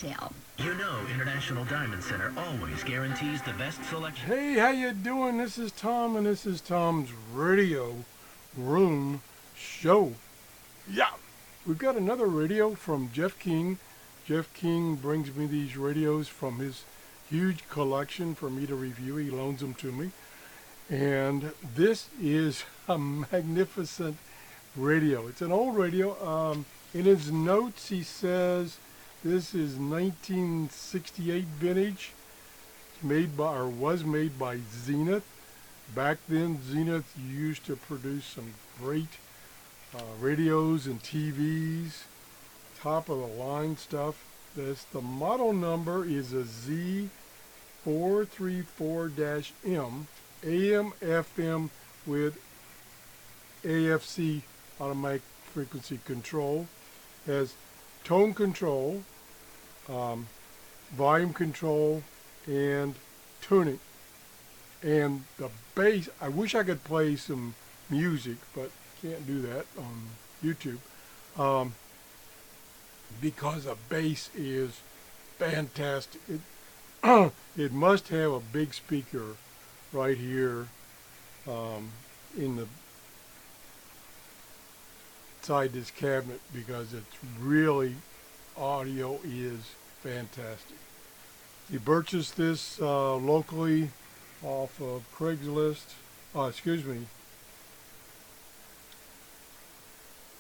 sale. You know International Diamond Center always guarantees the best selection. Hey, how you doing? This is Tom, and this is Tom's Radio Room Show. Yeah, we've got another radio from Jeff King. Jeff King brings me these radios from his huge collection for me to review. He loans them to me. And this is a magnificent radio. It's an old radio. In his notes, he says this is 1968 vintage. Made by, or was made by Zenith. Back then, Zenith used to produce some great radios and TVs, top of the line stuff. The model number is a Z434-M, AM FM with AFC, automatic frequency control. Has tone control, volume control, and tuning. And the bass, I wish I could play some music, but can't do that on YouTube, because the bass is fantastic. It must have a big speaker right here in the inside this cabinet, because it's really, audio is fantastic. He purchased this locally off of Craigslist,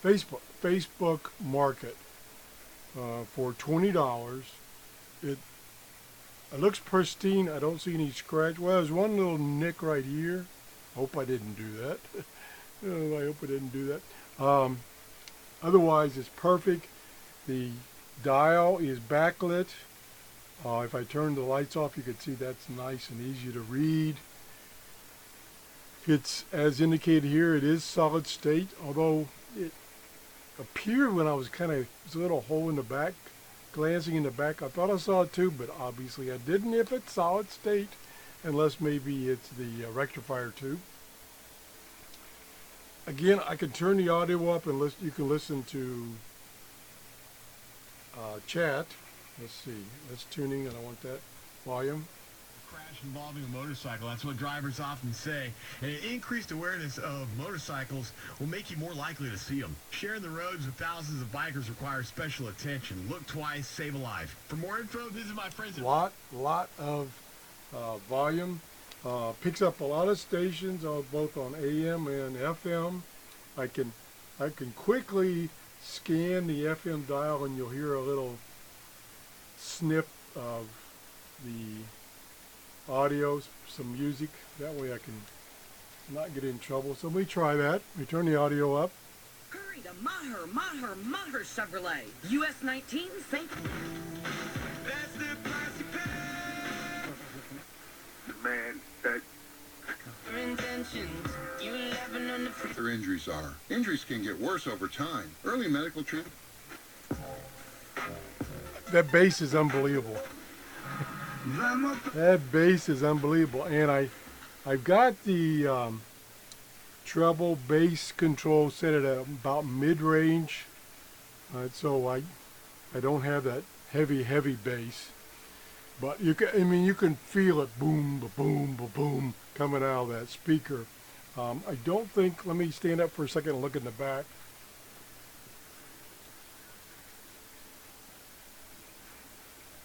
Facebook Market for $20. It looks pristine. I don't see any scratch. Well, there's one little nick right here. I hope I didn't do that. I hope I didn't do that. Otherwise, it's perfect. The dial is backlit. If I turn the lights off, you can see that's nice and easy to read. It's, as indicated here, it is solid state, although it appeared when I was there's a little hole in the back, glancing in the back, I thought I saw it too, but obviously I didn't if it's solid state, unless maybe it's the rectifier tube. Again, I can turn the audio up and you can listen to chat. Let's see, that's tuning, and I want that volume. Crash involving a motorcycle, that's what drivers often say. And an increased awareness of motorcycles will make you more likely to see them. Sharing the roads with thousands of bikers requires special attention. Look twice, save a life. For more info, visit my friends at... Lot of volume. Picks up a lot of stations, both on AM and FM. I can quickly scan the FM dial, and you'll hear a little snip of the audio, some music. That way I can not get in trouble. So let me try that. We turn the audio up. Hurry to Maher Chevrolet. US 19, St. That's the price you pay. Man, that Intentions. You laughing on the Their injuries are. Injuries can get worse over time. Early medical treatment. That bass is unbelievable. That bass is unbelievable. And I've got the treble bass control set at about mid-range. So I don't have that heavy bass. But you can feel it boom, ba-boom, ba-boom coming out of that speaker. I don't think, let me stand up for a second and look in the back.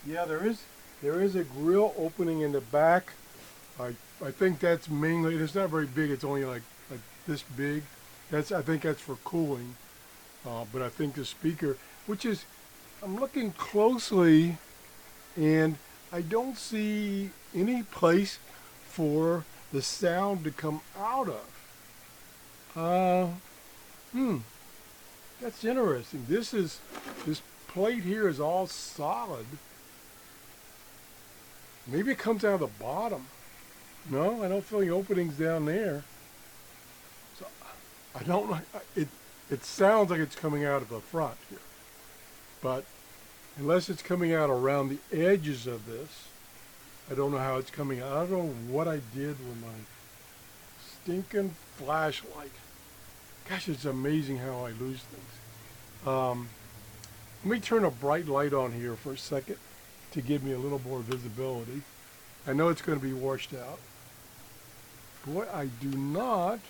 Yeah, there is a grill opening in the back. I think that's mainly, it's not very big, it's only like this big. I think that's for cooling. But I think the speaker, which is, I'm looking closely, and I don't see any place for the sound to come out of. That's interesting. This plate here is all solid. Maybe it comes out of the bottom. No, I don't feel any openings down there. So I don't know. It sounds like it's coming out of the front here, but unless it's coming out around the edges of this, I don't know how it's coming out. I don't know what I did with my stinking flashlight. Gosh, it's amazing how I lose things. Let me turn a bright light on here for a second to give me a little more visibility. I know it's going to be washed out. Boy, I do not.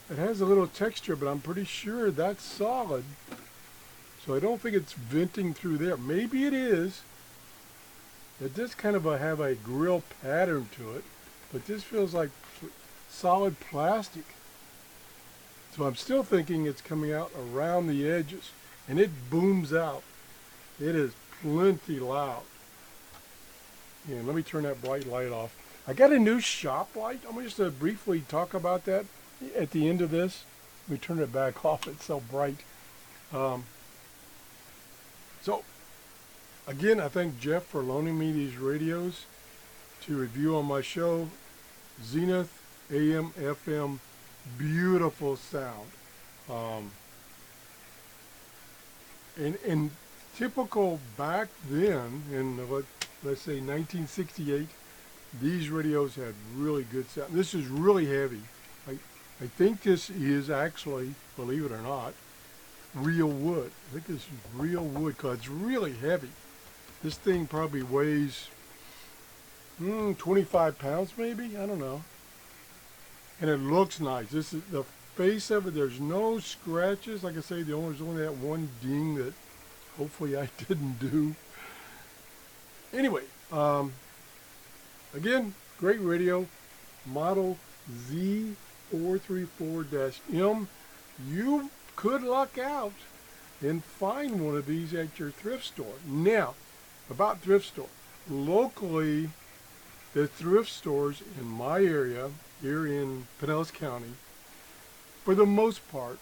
It has a little texture, but I'm pretty sure that's solid. So I don't think it's venting through there. Maybe it is. It does kind of have a grill pattern to it, but this feels like solid plastic. So I'm still thinking it's coming out around the edges, and it booms out. It is plenty loud. Yeah, let me turn that bright light off. I got a new shop light. I'm just going to briefly talk about that at the end of this. Let me turn it back off. It's so bright. So, again, I thank Jeff for loaning me these radios to review on my show. Zenith, AM, FM, beautiful sound. And typical back then, in let's say 1968, these radios had really good sound. This is really heavy. I think this is actually, believe it or not, real wood. I think this is real wood because it's really heavy. This thing probably weighs 25 pounds maybe, I don't know. And it looks nice. This is the face of it. There's no scratches. Like I say, there's only that one ding that hopefully I didn't do. Anyway, again, great radio, model Z434-M. You could luck out and find one of these at your thrift store. Now, about thrift store. Locally, the thrift stores in my area, here in Pinellas County, for the most part,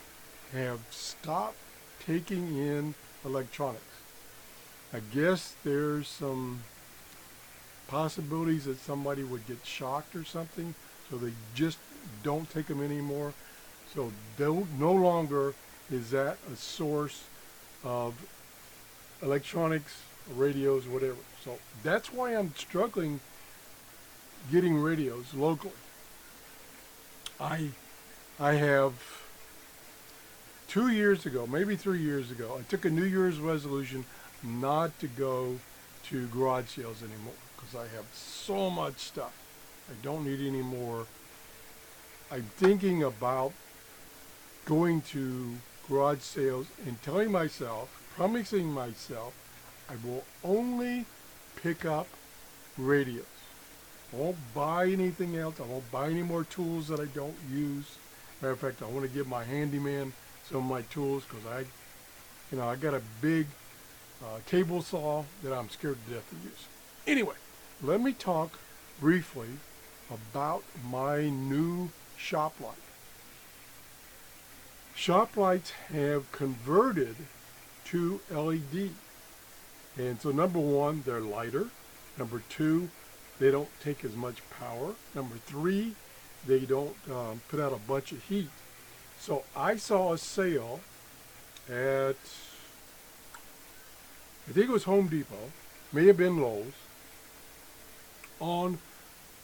have stopped taking in electronics. I guess there's some possibilities that somebody would get shocked or something, so they just don't take them anymore. So no longer is that a source of electronics, radios, whatever. So that's why I'm struggling getting radios locally. I have 2 years ago, maybe 3 years ago, I took a New Year's resolution not to go to garage sales anymore because I have so much stuff. I don't need any more. I'm thinking about going to garage sales and telling myself, promising myself, I will only pick up radios. I won't buy anything else. I won't buy any more tools that I don't use. Matter of fact, I want to give my handyman some of my tools because I got a big table saw that I'm scared to death to use. Anyway, let me talk briefly about my new shop light. Shop lights have converted to LED. And so number one, they're lighter. Number two, they don't take as much power. Number three, they don't put out a bunch of heat. So I saw a sale at, I think it was Home Depot, may have been Lowe's, on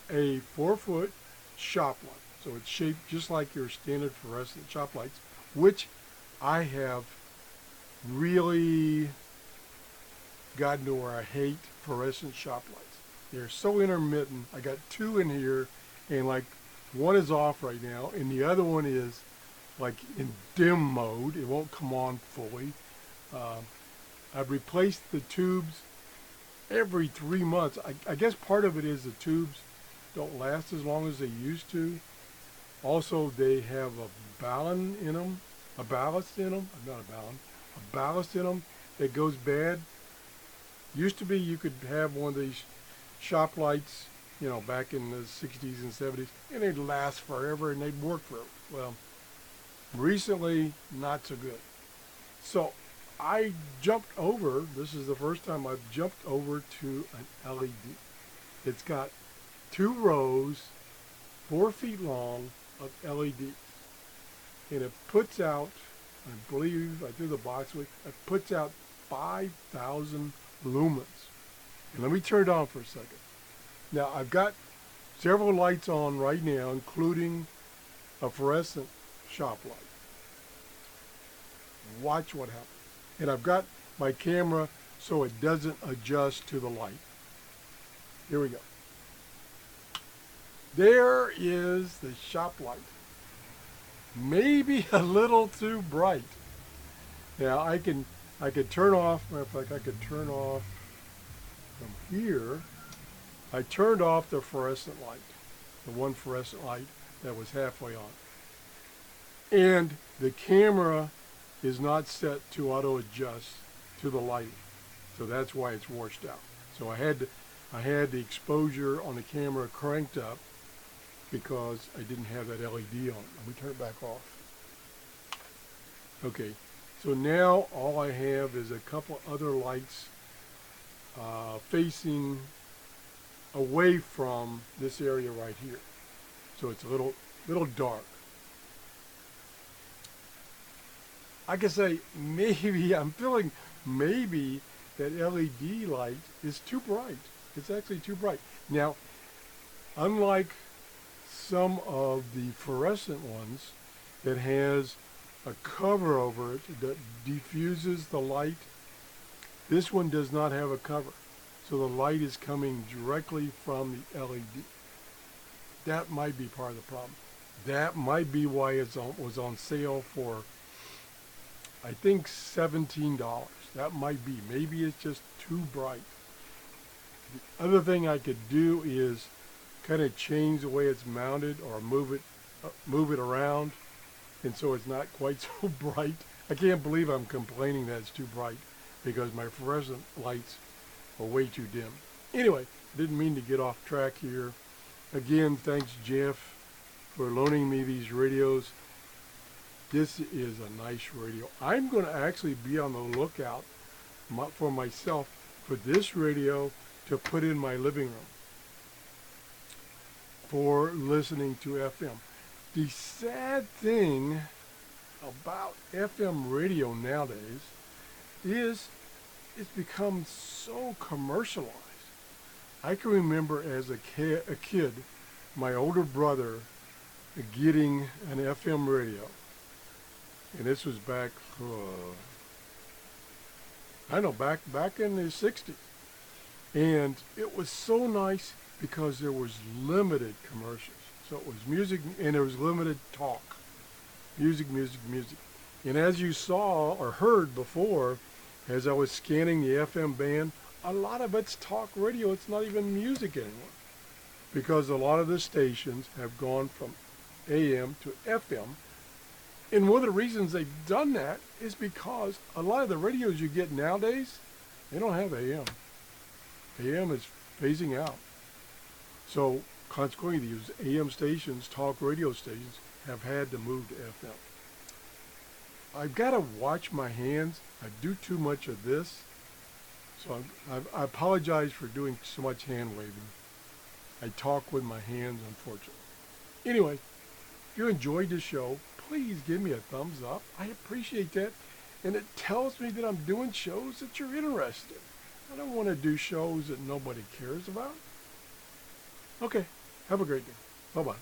a 4-foot shop light. So it's shaped just like your standard fluorescent shop lights, which I have really gotten to where I hate fluorescent shop lights. They're so intermittent. I got two in here, and like one is off right now, and the other one is like in dim mode. It won't come on fully. I've replaced the tubes every 3 months. I guess part of it is the tubes don't last as long as they used to. Also, they have a ballast in them, not a ballast, a ballast in them that goes bad. Used to be you could have one of these shop lights, back in the 60s and 70s, and they'd last forever and they'd work forever. Well, recently, not so good. So I jumped over, this is the first time I've jumped over to an LED. It's got 2 rows, 4 feet long of LEDs. And it puts out, I believe, I threw the box away, it puts out 5,000 lumens. And let me turn it on for a second. Now I've got several lights on right now, including a fluorescent shop light. watch what happens. And I've got my camera so it doesn't adjust to the light. Here we go. There is the shop light. Maybe a little too bright. Now I could turn off, matter of fact, I could turn off from here. I turned off the fluorescent light, the one fluorescent light that was halfway on. And the camera is not set to auto adjust to the lighting. So that's why it's washed out. So I had the exposure on the camera cranked up because I didn't have that LED on. Let me turn it back off. Okay, so now all I have is a couple other lights facing away from this area right here. So it's a little dark. I can say maybe, I'm feeling maybe that LED light is too bright. It's actually too bright. Now, unlike some of the fluorescent ones that has a cover over it that diffuses the light, this one does not have a cover. So the light is coming directly from the LED. That might be part of the problem. That might be why it was on sale for, I think, $17. That might be. Maybe it's just too bright. The other thing I could do is kind of change the way it's mounted or move it around, and so it's not quite so bright. I can't believe I'm complaining that it's too bright because my fluorescent lights are way too dim. Anyway, didn't mean to get off track here. Again, thanks Jeff for loaning me these radios. This is a nice radio. I'm going to actually be on the lookout for myself for this radio to put in my living room for listening to FM. The sad thing about FM radio nowadays is it's become so commercialized. I can remember as a kid, my older brother getting an FM radio. And this was back, I don't know, back in the 60s. And it was so nice because there was limited commercials. So it was music and there was limited talk. Music, music, music. And as you saw or heard before, as I was scanning the FM band, a lot of it's talk radio. It's not even music anymore. Because a lot of the stations have gone from AM to FM. And one of the reasons they've done that is because a lot of the radios you get nowadays, they don't have AM. AM is phasing out. So consequently, these AM stations, talk radio stations, have had to move to FM. I've got to watch my hands. I do too much of this. So I apologize for doing so much hand waving. I talk with my hands, unfortunately. Anyway, if you enjoyed the show, please give me a thumbs up. I appreciate that. And it tells me that I'm doing shows that you're interested in. I don't want to do shows that nobody cares about. Okay, have a great day. Bye-bye.